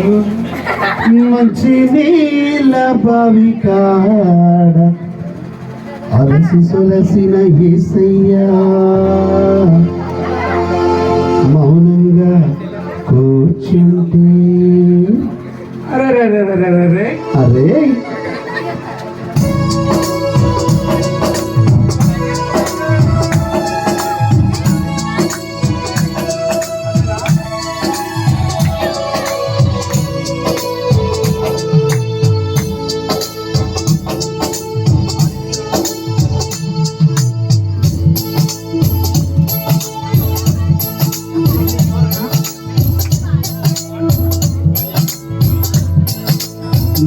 మంచి నీళ్ళ బావి కాడ అలసి సొలసిన యేసయ్యా మౌనంగా కూర్చుంటే అరే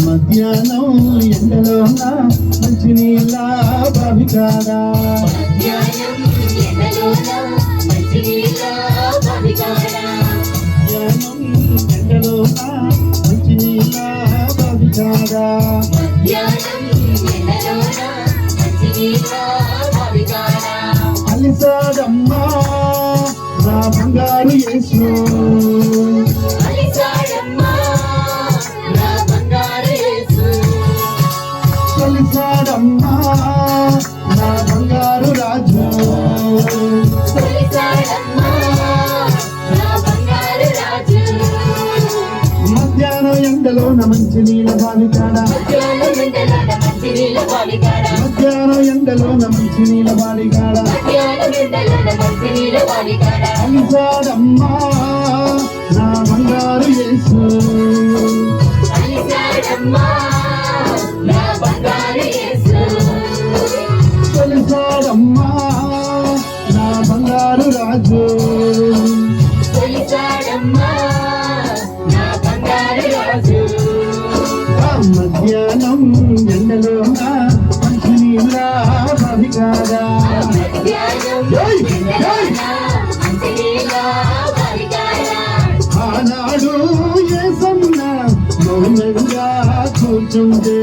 మధ్యాహ్నం ఎండలోన మంచి నీళ్ళ బావి కాడా మధ్యాహ్నం ఎండలోన మంచి నీళ్ళ బావి కాడా అలిసాడమ్మా నా బంగారు యేసు కలిసాడమ్మా నా బంగారు రాజు మధ్యాహ్నం ఎండలోన మంచి నీళ్ళ బావి కాడా మధ్యాహ్నం ఎండలోన మంచి నీళ్ళ బావి కాడా కలిసాడమ్మా నా బంగారు యేసు కలిసాడమ్మా నా బంగారు రాజు మధ్యాహ్నం ఎండలోన మంచి నీళ్ళ బావి కాడా ఆనాడు యేసన్న మౌనంగా కూర్చుంటే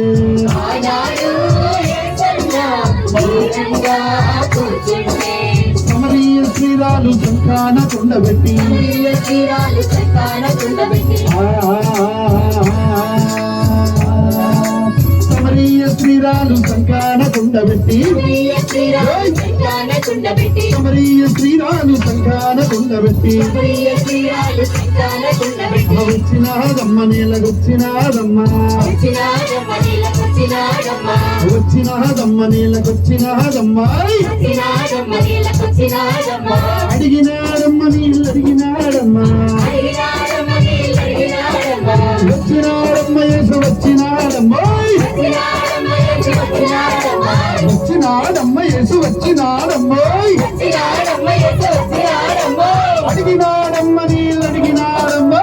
సమరీయ శ్రీరాలు సంకాన కొండబెట్టి సమరీయ శ్రీరాలు సంకాన కొండబెట్టి సమరీయ శ్రీరాలు సంకాన కొండబెట్టి వచ్చినాదమ్మ నీళ్ళకొచ్చినాదమ్మ వచ్చినాదమ్మ నీళ్ళకొచ్చినాదమ్మ అడిగినాడమ్మ నీళ్ళు అడిగినాడమ్మ వచ్చినాడమ్మ యేసు వచ్చినాడమ్మ వచ్చినాడమ్మ యేసు వచ్చినాడమ్మ అడిగినాడమ్మ నీళ్ళు అడిగినాడమ్మ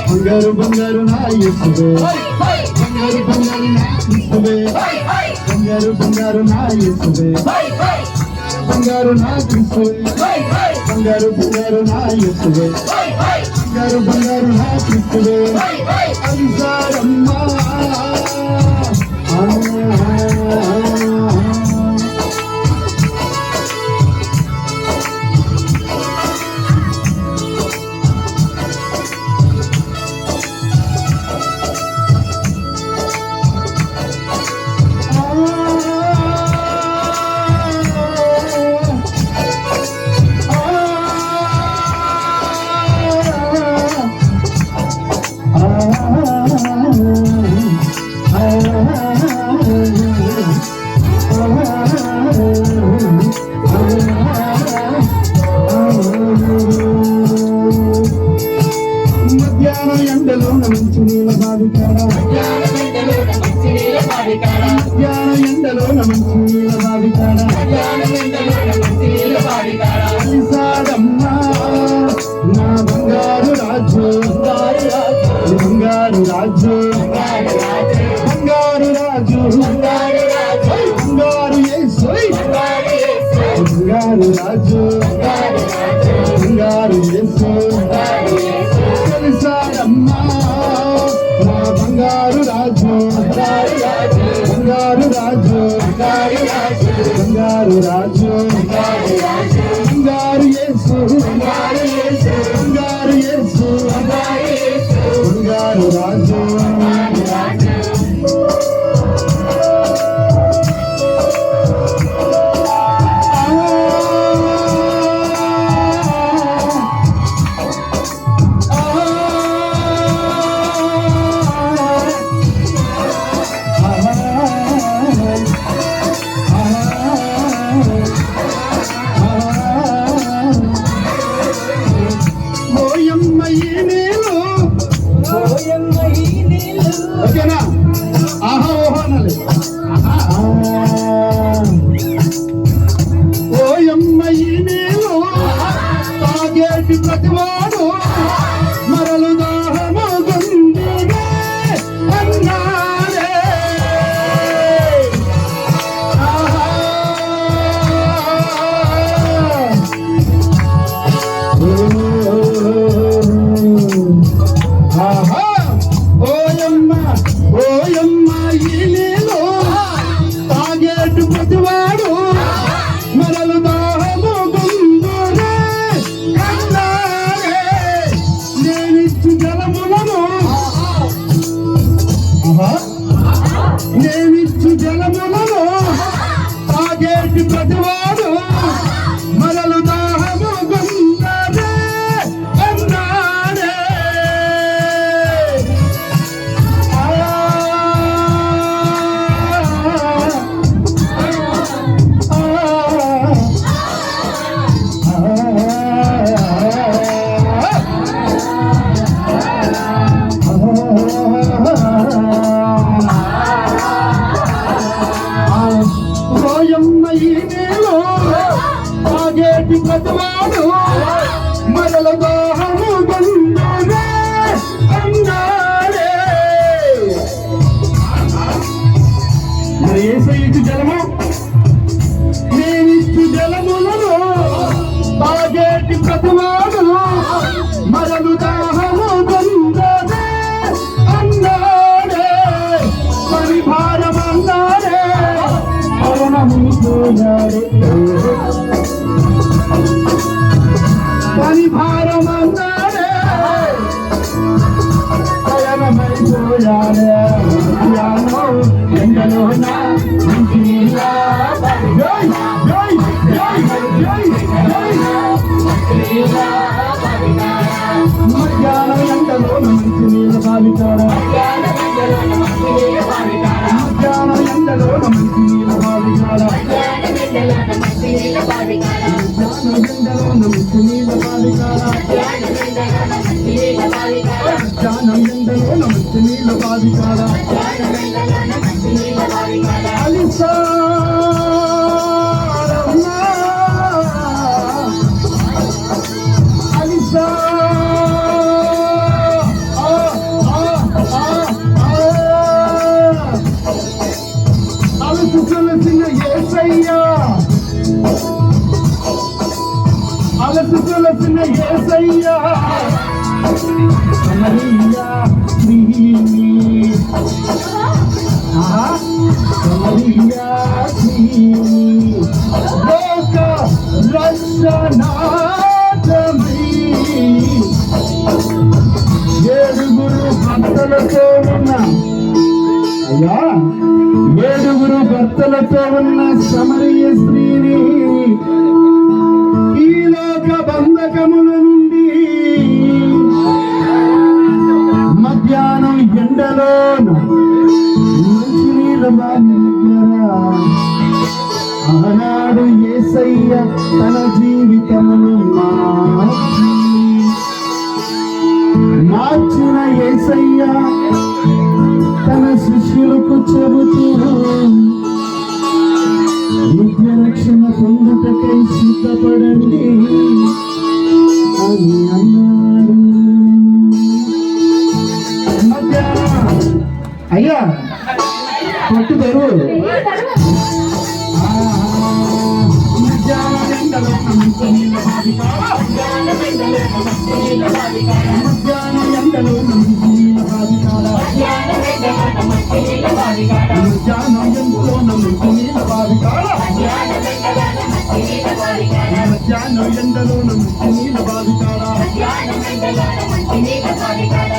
బంగారు బంగారు నా యేసువే బంగారు బంగారు నా యేసువే బంగారు బంగారు నా యేసువే బంగారు నా క్రీస్తువే బంగారు బంగారు నా యేసువే బంగారు బంగారు నా క్రీస్తువే కలిసాడమ్మా మధ్యాహ్నం ఎండలోన మంచి నీళ్ళ బావి కాడా మధ్యాహ్నం ఎండలోన మంచి నీళ్ళ బావి కాడా కలిసాడమ్మా నా బంగారు రాజు బంగారు రాజు బంగారు రాజు బంగారు యేసు బంగారు రాజు బంగారు యేసు కలిసాడమ్మా నా బంగారు రాజు బంగారు రాజు బంగారు రాజు బంగారు యేసు బంగారు యేసు ఓకేనా? ఆహా ఓహో అనాలి. ఓయమ్మ ఈ నీళ్ళు తాగేటి ప్రతివాడు మరలు దాహము గుండెనే అన్నాడే. ఆహా ఓయమ్మ ఓయమ్మ ఈ నీళ్ళు తాగేటి ప్రతివాడు మరలు దాహము గుండెనే అన్నాడే. నేనిచ్చు జలములను నేనిచ్చు జలములను తాగేటి ప్రతివాడు మరలు దాహము గుండెనే అన్నాడే. ఓయమ్మ ఈ నీళ్ళు తాగేటి ప్రతివాడు మరల దాహము గుండెనే అన్నాడే. మరి యేసయ్యకు జలము నేనిచ్చు జలములను తాగేటి ప్రతివాడు మరలు దాహము గుండెనే అన్నాడే. మరి భారమన్నాడే పవనమైపోయాడే. పని భారమన్నాడే పయనమైపోయాడే. యానో ఎండలోన మంచి నీళ్ళ జై జై జై జై జై మధ్యాహ్నం ఎండలోన మంచి నీళ్ళ బావికాడ. మధ్యాహ్నం ఎండలోన మంచి నీళ్ళ బావికాడ. మధ్యాహ్నం ఎండలోన మంచి నీళ్ళ బావికాడ. మధ్యాహ్నం ఎండలోన మంచి నీళ్ళ బావికాడ. అలిసారమ్మా అలిసా అలసి తెలిసిన యేసయ్యా అలసి తెలిసిన యేసయ్యా సమరియా శ్రీని సమరియా శ్రీని లోక రక్షణార్థమై ఏడుగురు భక్తులతో ఉన్న అయ్యా ఏడుగురు భర్తలతో ఉన్న సమరయ స్త్రీని ఈ లోక బంధకముల నుండి మధ్యాహ్నం ఎండలోన మంచినీళ్ళ బావి దగ్గర ఆనాడు యేసయ్య తన జీవితమును మార్చిన యేసయ్య తన శిష్యులకు చెబుతూ నిత్య రక్షణ పొందుటకై సిద్ధపడండి అని అన్నారు. అయ్యా పట్టు బరువు మధ్యాహ్నం ఎండలో మంచి నీళ్ళ బావికాడ. మధ్యాహ్నం ఎండలో మంచి నీళ్ళ బావికాడ. మధ్యాహ్నం ఎండలో మంచి నీళ్ళ బావికాడ. మధ్యాహ్నం ఎండలో మంచి నీళ్ళ బావికాడ.